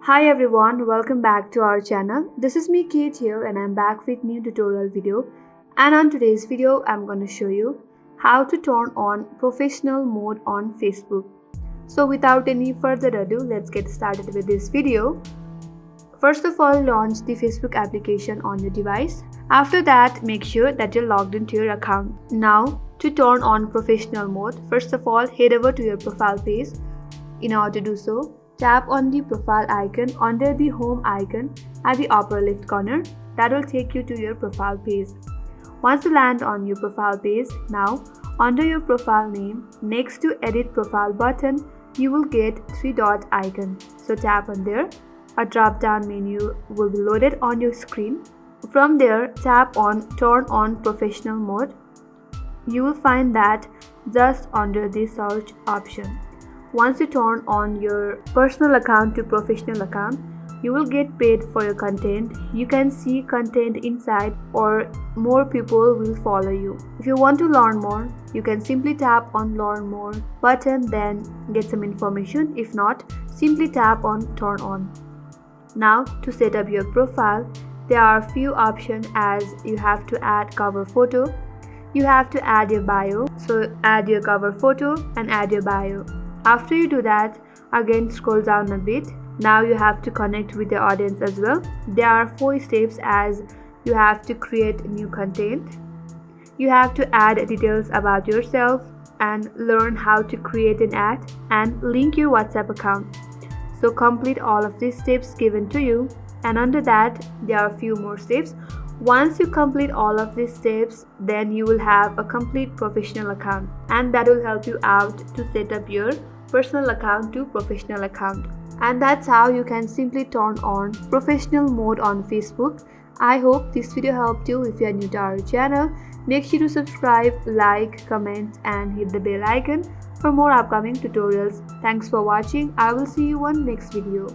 Hi everyone, welcome back to our channel. This is me Kate here and I'm back with new tutorial video. And on today's video, I'm going to show you how to turn on professional mode on Facebook. So without any further ado, let's get started with this video. First of all, launch the Facebook application on your device. After that, make sure that you're logged into your account. Now, to turn on professional mode, first of all, head over to your profile page. In order to do so, tap on the profile icon under the home icon at the upper left corner. That will take you to your profile page. Once you land on your profile page, now under your profile name, next to edit profile button, you will get 3-dot icon. So tap on there. A drop down menu will be loaded on your screen. From there, tap on turn on professional mode. You will find that just under the search option. Once you turn on your personal account to professional account, you will get paid for your content. You can see content inside or more people will follow you. If you want to learn more, you can simply tap on learn more button, then get some information. If not, simply tap on turn on. Now to set up your profile, there are a few options as you have to add cover photo. You have to add your bio. So add your cover photo and add your bio. After you do that, again scroll down a bit. Now you have to connect with your audience as well. There are 4 steps as you have to create new content. You have to add details about yourself and learn how to create an ad and link your WhatsApp account. So complete all of these steps given to you, and under that there are a few more steps. Once you complete all of these steps, then you will have a complete professional account, and that will help you out to set up your personal account to professional account. And that's how you can simply turn on professional mode on Facebook. I hope this video helped you. If you are new to our channel, make sure to subscribe, like, comment and hit the bell icon for more upcoming tutorials. Thanks for watching. I will see you on next video.